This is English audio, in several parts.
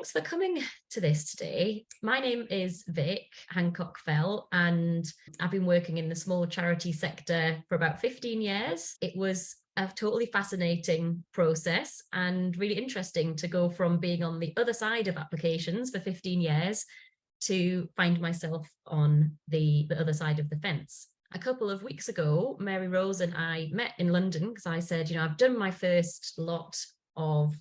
thanks for coming to this today. My name is Vic Hancock Fell, and I've been working in the small charity sector for about 15 years. It was a totally fascinating process and really interesting to go from being on the other side of applications for 15 years to find myself on the other side of the fence. A couple of weeks ago, Mary Rose and I met in London because I said, I've done my first lot of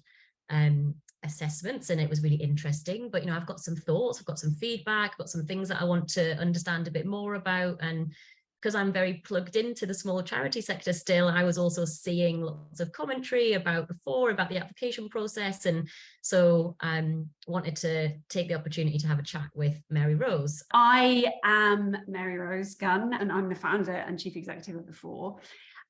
assessments and it was really interesting, but I've got some thoughts, I've got some feedback, I've got some things that I want to understand a bit more about. And because I'm very plugged into the small charity sector still, I was also seeing lots of commentary about Fore, about the application process. And so wanted to take the opportunity to have a chat with Mary Rose. I am Mary Rose Gunn, and I'm the founder and chief executive of the Fore.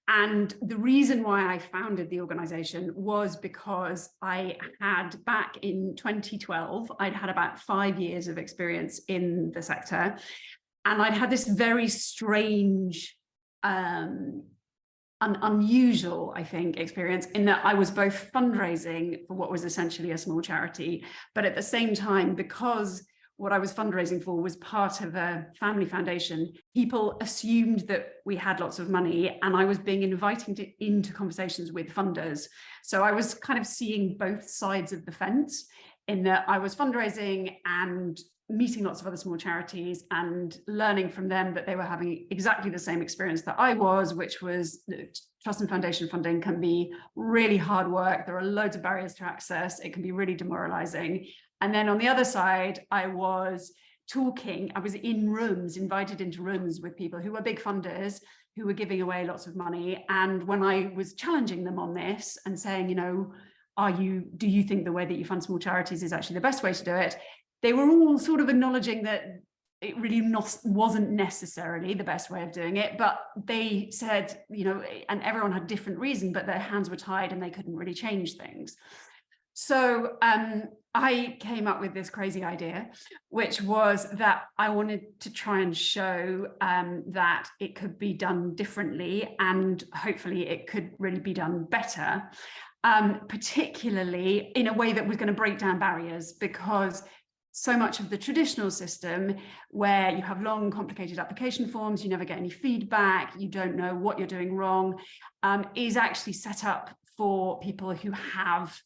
And the reason why I founded the organization was because I had, back in 2012, I'd had about 5 years of experience in the sector. And I'd had this very strange, unusual, I think, experience in that I was both fundraising for what was essentially a small charity, but at the same time, because what I was fundraising for was part of a family foundation, people assumed that we had lots of money, and I was being invited into conversations with funders. So I was kind of seeing both sides of the fence in that I was fundraising and meeting lots of other small charities and learning from them that they were having exactly the same experience that I was, which was that trust and foundation funding can be really hard work. There are loads of barriers to access. It can be really demoralizing. And then on the other side, I was in rooms, invited into rooms with people who were big funders, who were giving away lots of money. And when I was challenging them on this and saying, do you think the way that you fund small charities is actually the best way to do it? They were all sort of acknowledging that it really wasn't necessarily the best way of doing it, but they said, and everyone had different reason, but their hands were tied and they couldn't really change things. So I came up with this crazy idea, which was that I wanted to try and show that it could be done differently, and hopefully it could really be done better, particularly in a way that was going to break down barriers, because so much of the traditional system, where you have long, complicated application forms, you never get any feedback, you don't know what you're doing wrong, is actually set up for people who have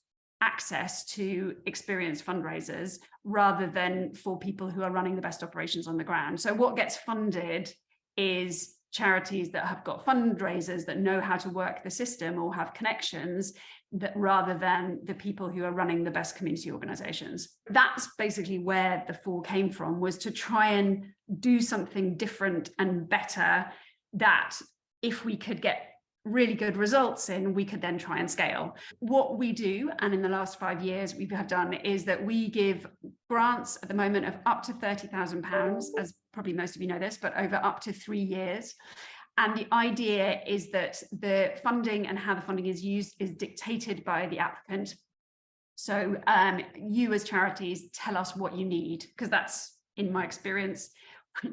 access to experienced fundraisers rather than for people who are running the best operations on the ground. So what gets funded is charities that have got fundraisers that know how to work the system or have connections, that rather than the people who are running the best community organizations. That's basically where the Fore came from, was to try and do something different and better, that if we could get really good results in, we could then try and scale. What we do, and in the last 5 years we have done, is that we give grants at the moment of up to £30,000, as probably most of you know this, but over up to 3 years. And the idea is that the funding and how the funding is used is dictated by the applicant. So you as charities tell us what you need, because that's, in my experience,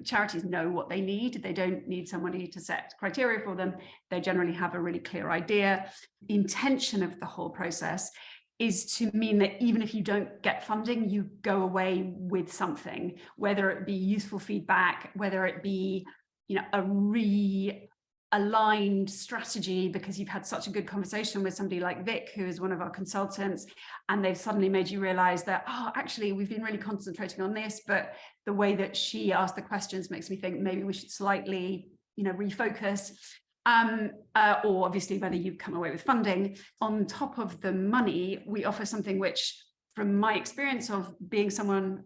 charities know what they need. They don't need somebody to set criteria for them. They generally have a really clear idea. The intention of the whole process is to mean that even if you don't get funding, you go away with something, whether it be useful feedback, whether it be a realigned strategy because you've had such a good conversation with somebody like Vic, who is one of our consultants, and they've suddenly made you realize that, actually, we've been really concentrating on this, but the way that she asked the questions makes me think maybe we should slightly, refocus. Or obviously whether you come away with funding. On top of the money, we offer something which, from my experience of being someone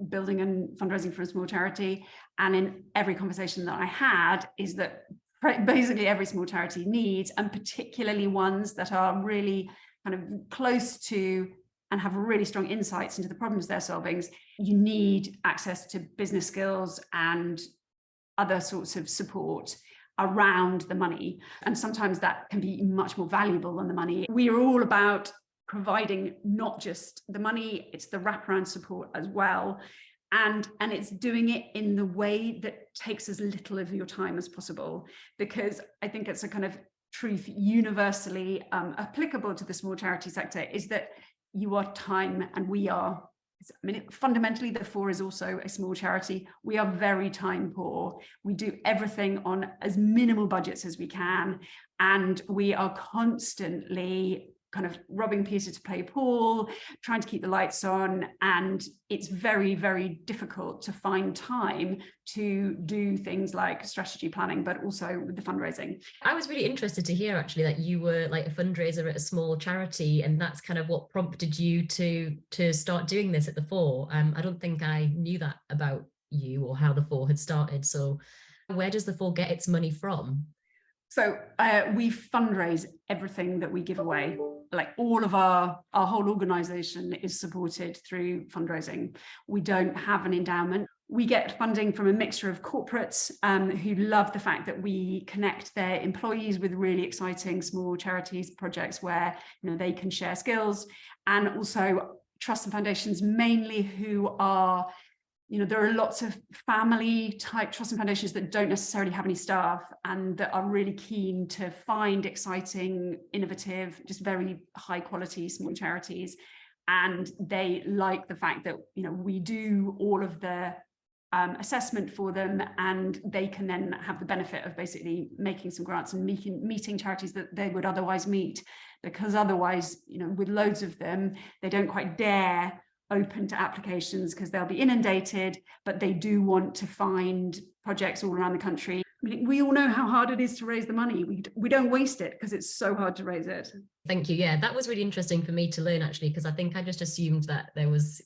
building and fundraising for a small charity, and in every conversation that I had, is that basically every small charity needs, and particularly ones that are really kind of close to and have really strong insights into the problems they're solving, you need access to business skills and other sorts of support around the money. And sometimes that can be much more valuable than the money. We are all about providing not just the money, it's the wraparound support as well. And it's doing it in the way that takes as little of your time as possible, because I think it's a kind of truth universally applicable to the small charity sector, is that you are time and we are I mean, fundamentally, the Fore is also a small charity. We are very time poor. We do everything on as minimal budgets as we can. And we are constantly kind of robbing Peter to play Paul, trying to keep the lights on. And it's very, very difficult to find time to do things like strategy planning, but also with the fundraising. I was really interested to hear actually that you were like a fundraiser at a small charity, and that's kind of what prompted you to start doing this at the Fore. I don't think I knew that about you or how the Fore had started. So where does the Fore get its money from? So we fundraise everything that we give away. Like all of our whole organization is supported through fundraising. We don't have an endowment. We get funding from a mixture of corporates who love the fact that we connect their employees with really exciting small charities projects where they can share skills, and also trusts and foundations mainly who are, there are lots of family type trusts and foundations that don't necessarily have any staff and that are really keen to find exciting, innovative, just very high quality small charities. And they like the fact that, we do all of the assessment for them, and they can then have the benefit of basically making some grants and meeting charities that they would otherwise meet, because otherwise, with loads of them, they don't quite dare open to applications because they'll be inundated, but they do want to find projects all around the country. I mean, we all know how hard it is to raise the money. We don't waste it because it's so hard to raise it. Thank you. Yeah, that was really interesting for me to learn actually, because I think I just assumed that there was,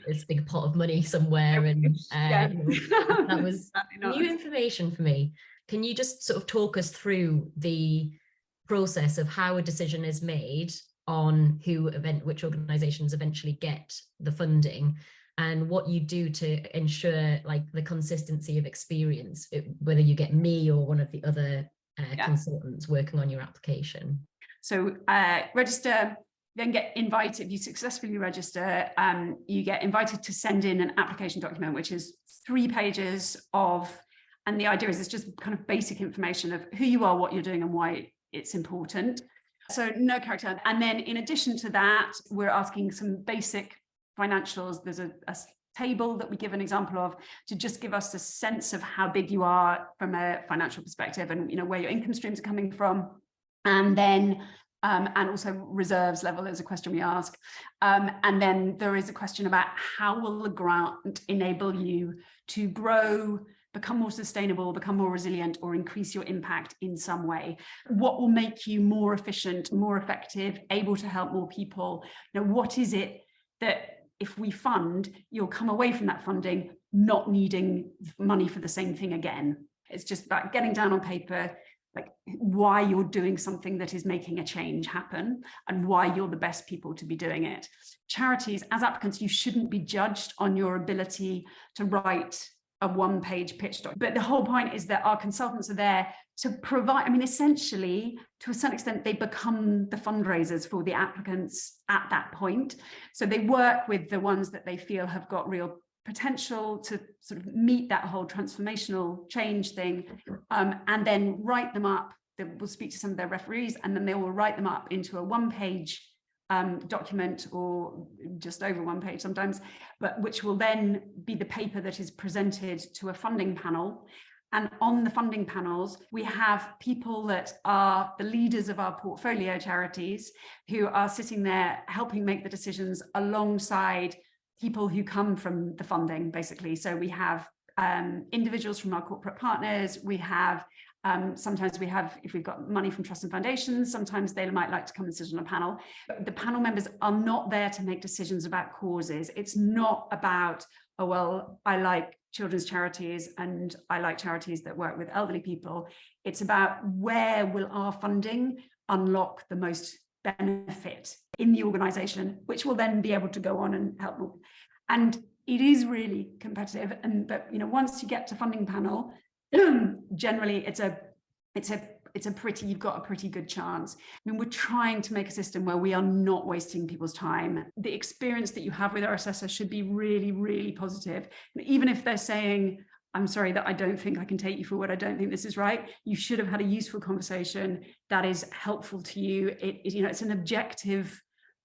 this big pot of money somewhere, and that was new information for me. Can you just sort of talk us through the process of how a decision is made on which organizations eventually get the funding, and what you do to ensure like the consistency of experience, whether you get me or one of the other consultants working on your application? So register, then get invited. If you successfully register, you get invited to send in an application document, which is 3 pages of, and the idea is it's just kind of basic information of who you are, what you're doing, and why it's important. So no character. And then in addition to that, we're asking some basic financials. There's a table that we give an example of to just give us a sense of how big you are from a financial perspective, and where your income streams are coming from. And then and also reserves level is a question we ask. And then there is a question about how will the grant enable you to grow, become more sustainable, become more resilient, or increase your impact in some way? What will make you more efficient, more effective, able to help more people? What is it that if we fund, you'll come away from that funding not needing money for the same thing again? It's just about getting down on paper, like why you're doing something that is making a change happen and why you're the best people to be doing it. Charities, as applicants, you shouldn't be judged on your ability to write a 1-page pitch doc. But the whole point is that our consultants are there to provide, essentially, to a certain extent, they become the fundraisers for the applicants at that point. So they work with the ones that they feel have got real potential to sort of meet that whole transformational change thing, and then write them up. They will speak to some of their referees, and then they will write them up into a 1-page document, or just over 1 page sometimes, but which will then be the paper that is presented to a funding panel. And on the funding panels, we have people that are the leaders of our portfolio charities who are sitting there helping make the decisions alongside people who come from the funding, basically. So we have individuals from our corporate partners. We have sometimes we have, if we've got money from trusts and foundations, sometimes they might like to come and sit on a panel. But the panel members are not there to make decisions about causes. It's not about, oh, well, I like children's charities and I like charities that work with elderly people. It's about where will our funding unlock the most benefit in the organization, which will then be able to go on and help more. And it is really competitive. But once you get to funding panel, generally you've got a pretty good chance. We're trying to make a system where we are not wasting people's time. The experience that you have with our assessor should be really, really positive. Even if they're saying, I'm sorry that I don't think I can take you forward, I don't think this is right, you should have had a useful conversation that is helpful to you. It's an objective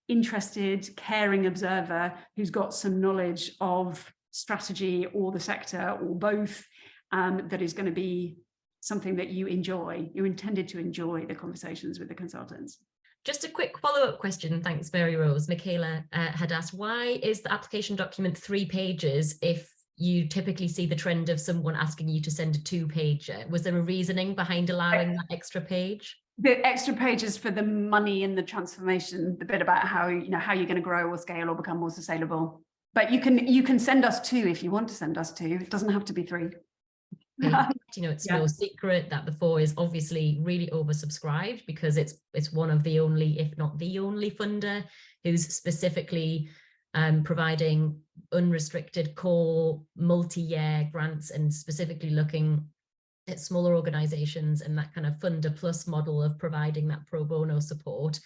interested, caring observer who's got some knowledge of strategy or the sector or both, that is going to be something that you enjoy. You're intended to enjoy the conversations with the consultants. Just a quick follow-up question. Thanks, Mary Rose. Michaela had asked, why is the application document 3 pages if you typically see the trend of someone asking you to send a 2-pager? Was there a reasoning behind allowing that extra page? The extra pages for the money and the transformation, the bit about how, you know, how you're going to grow or scale or become more sustainable. But you can send us 2 if you want to send us 2. It doesn't have to be 3. You know, it's no secret that the Fore is obviously really oversubscribed, because it's one of the only, if not the only, funder who's specifically providing unrestricted core multi-year grants, and specifically looking at smaller organizations and that kind of funder plus model of providing that pro bono support.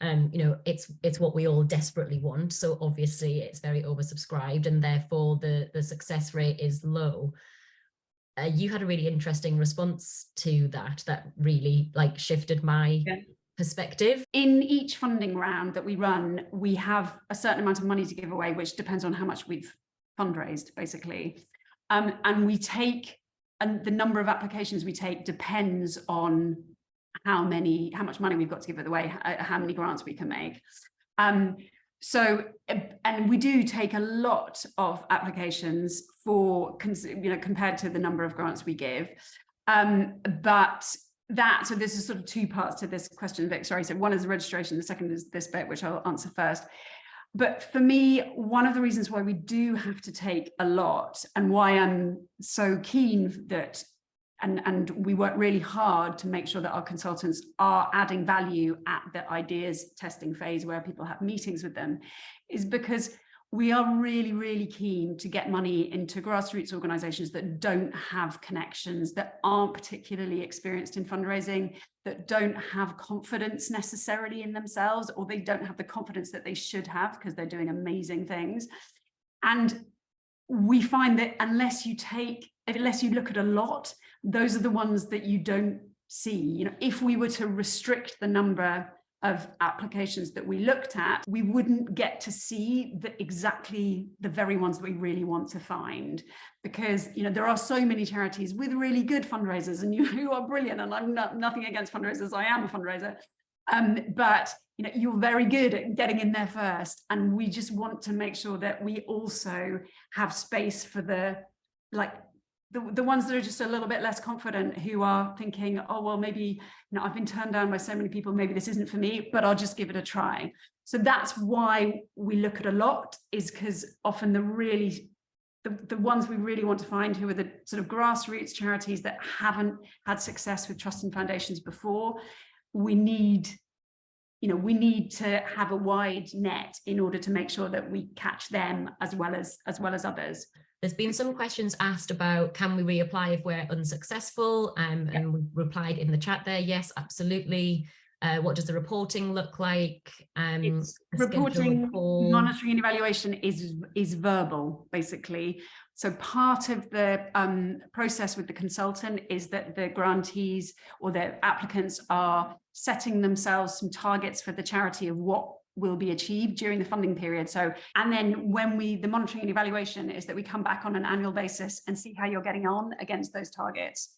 You know, it's what we all desperately want. So obviously it's very oversubscribed, and therefore the success rate is low. You had a really interesting response to that really like shifted my perspective. In each funding round that we run, we have a certain amount of money to give away, which depends on how much we've fundraised, basically. And we take, and the number of applications we take depends on how much money we've got to give away, how many grants we can make. So, and we do take a lot of applications for, you know, compared to the number of grants we give. So this is sort of 2 parts to this question, Vic, sorry. So one is the registration, the second is this bit, which I'll answer first. But for me, one of the reasons why we do have to take a lot, and why I'm so keen that, and we work really hard to make sure that our consultants are adding value at the ideas testing phase where people have meetings with them, is because we are really, really keen to get money into grassroots organizations that don't have connections, that aren't particularly experienced in fundraising, that don't have confidence necessarily in themselves, or they don't have the confidence that they should have because they're doing amazing things. And we find that unless you look at a lot, those are the ones that you don't see. You know, if we were to restrict the number of applications that we looked at, we wouldn't get to see exactly the very ones that we really want to find, because, you know, there are so many charities with really good fundraisers, and you are brilliant, and I'm nothing against fundraisers, I am a fundraiser, but you know, you're very good at getting in there first, and we just want to make sure that we also have space for the ones that are just a little bit less confident, who are thinking, oh, well, maybe, you know, I've been turned down by so many people, maybe this isn't for me, but I'll just give it a try. So that's why we look at a lot, is because often the ones we really want to find, who are the sort of grassroots charities that haven't had success with trusts and foundations before, we need to have a wide net in order to make sure that we catch them as well as others. There's been some questions asked about, can we reapply if we're unsuccessful? And we replied in the chat there, yes, absolutely. What does the reporting look like? Reporting, monitoring and evaluation is verbal, basically. So part of the process with the consultant is that the grantees or the applicants are setting themselves some targets for the charity of what will be achieved during the funding period. So, and then the monitoring and evaluation is that we come back on an annual basis and see how you're getting on against those targets.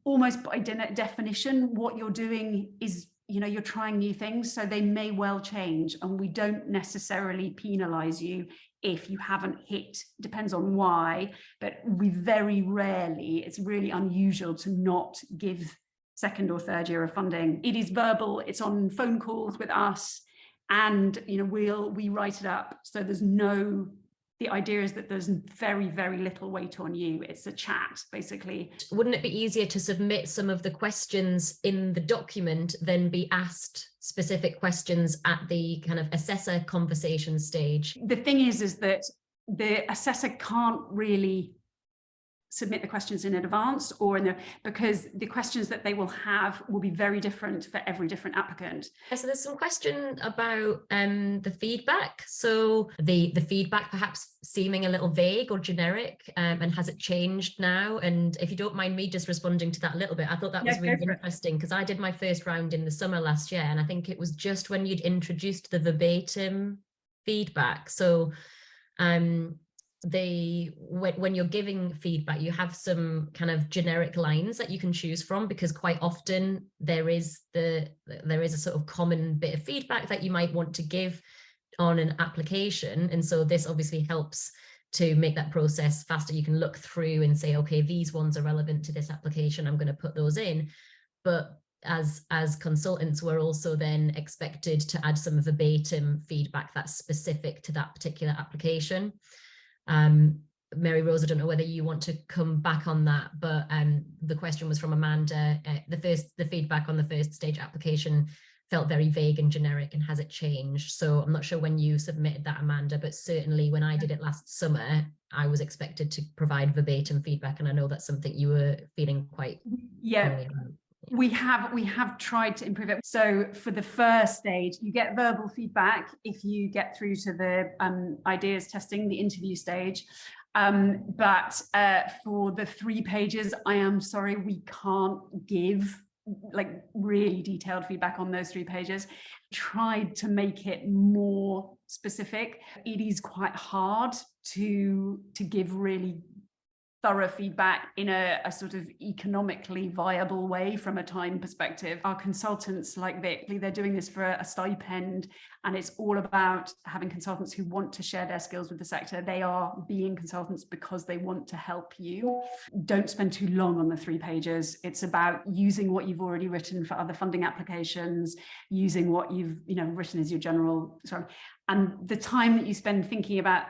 Almost by definition, what you're doing is, you know, you're trying new things, so they may well change, and we don't necessarily penalize you if you haven't hit, depends on why, but we very rarely, it's really unusual to not give second or third year of funding. It is verbal, it's on phone calls with us, and, you know, we write it up. So the idea is that there's very, very little weight on you. It's a chat, basically. Wouldn't it be easier to submit some of the questions in the document than be asked specific questions at the kind of assessor conversation stage? The thing is that the assessor can't really submit the questions in advance or because the questions that they will have will be very different for every different applicant. So there's some question about the feedback. So the feedback perhaps seeming a little vague or generic, and has it changed now? And if you don't mind me just responding to that a little bit, I thought that was really interesting because I did my first round in the summer last year, and I think it was just when you'd introduced the verbatim feedback. So when you're giving feedback, you have some kind of generic lines that you can choose from, because quite often there is a sort of common bit of feedback that you might want to give on an application. And so this obviously helps to make that process faster. You can look through and say, okay, these ones are relevant to this application, I'm going to put those in. But as consultants, we're also then expected to add some verbatim feedback that's specific to that particular application. Mary Rose, I don't know whether you want to come back on that, but the question was from Amanda. The feedback on the first stage application felt very vague and generic, and has it changed? So I'm not sure when you submitted that, Amanda, but certainly when I did it last summer, I was expected to provide verbatim feedback, and I know that's something you were feeling quite strongly about. We have tried to improve it. So for the first stage, you get verbal feedback if you get through to the ideas testing, the interview stage. But for the 3 pages, I am sorry, we can't give like really detailed feedback on those 3 pages. Tried to make it more specific. It is quite hard to give really thorough feedback in a sort of economically viable way from a time perspective. Our consultants like Vic, they're doing this for a stipend, and it's all about having consultants who want to share their skills with the sector. They are being consultants because they want to help you. Don't spend too long on the 3 pages. It's about using what you've already written for other funding applications, using what you've written as your general, and the time that you spend thinking about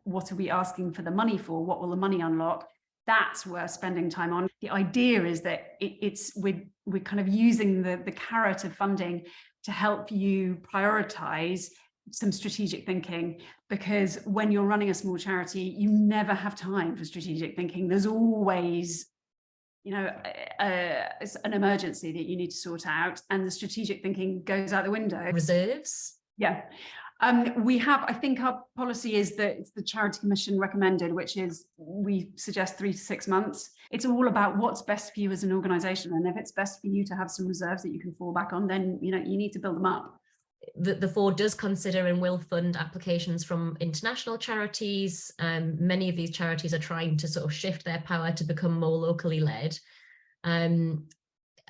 what are we asking for the money for? What will the money unlock? That's worth spending time on. The idea is that we're kind of using the carrot of funding to help you prioritize some strategic thinking, because when you're running a small charity, you never have time for strategic thinking. There's always an emergency that you need to sort out, and the strategic thinking goes out the window. Reserves? Yeah. I think our policy is that it's the Charity Commission recommended, which is we suggest 3 to 6 months. It's all about what's best for you as an organisation. And if it's best for you to have some reserves that you can fall back on, then you need to build them up. The Fore does consider and will fund applications from international charities. Many of these charities are trying to sort of shift their power to become more locally led.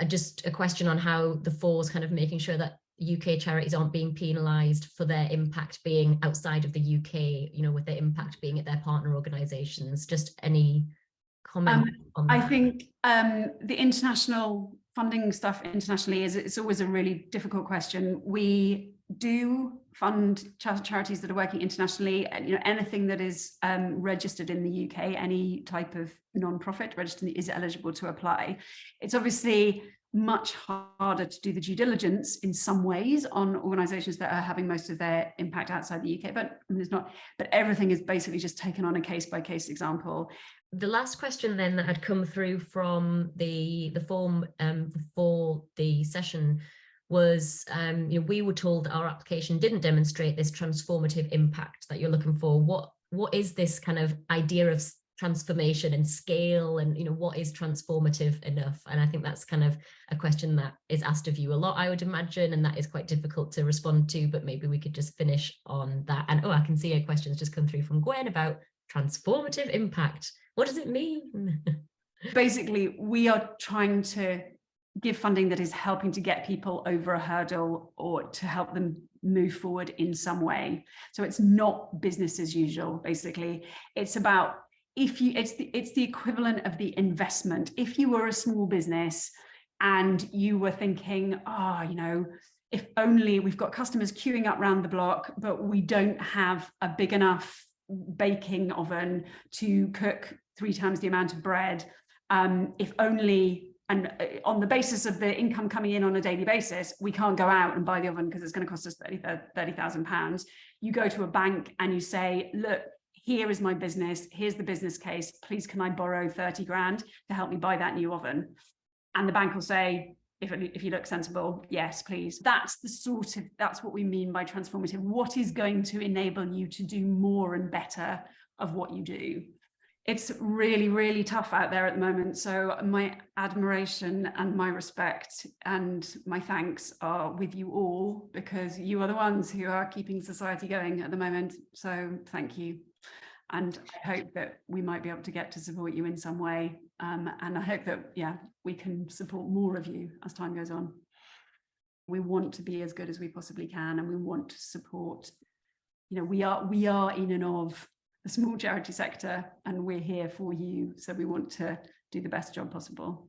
Just a question on how the Fore's kind of making sure that UK charities aren't being penalised for their impact being outside of the UK, with their impact being at their partner organisations. Just any comment on that? I think the international funding stuff internationally it's always a really difficult question. We do fund charities that are working internationally. Anything that is registered in the UK, any type of non-profit registered is eligible to apply. It's obviously much harder to do the due diligence in some ways on organisations that are having most of their impact outside the UK, but there's not. But everything is basically just taken on a case-by-case example. The last question then that had come through from the form before the session was, we were told that our application didn't demonstrate this transformative impact that you're looking for. What is this kind of idea of transformation and scale, and what is transformative enough? And I think that's kind of a question that is asked of you a lot, I would imagine, and that is quite difficult to respond to, but maybe we could just finish on that. And I can see a question's just come through from Gwen about transformative impact. What does it mean? Basically, we are trying to give funding that is helping to get people over a hurdle or to help them move forward in some way. So it's not business as usual. Basically, it's about it's the equivalent of the investment. If you were a small business and you were thinking, if only we've got customers queuing up round the block, but we don't have a big enough baking oven to cook 3 times the amount of bread. If only, and on the basis of the income coming in on a daily basis, we can't go out and buy the oven because it's going to cost us £30,000. You go to a bank and you say, look, here is my business, here's the business case, please can I borrow 30 grand to help me buy that new oven? And the bank will say, if you look sensible, yes, please. That's what we mean by transformative. What is going to enable you to do more and better of what you do? It's really, really tough out there at the moment. So my admiration and my respect and my thanks are with you all, because you are the ones who are keeping society going at the moment. So thank you. And I hope that we might be able to get to support you in some way. And I hope that, yeah, we can support more of you as time goes on. We want to be as good as we possibly can, and we want to support, you know, we are in and of the small charity sector, and we're here for you. So we want to do the best job possible.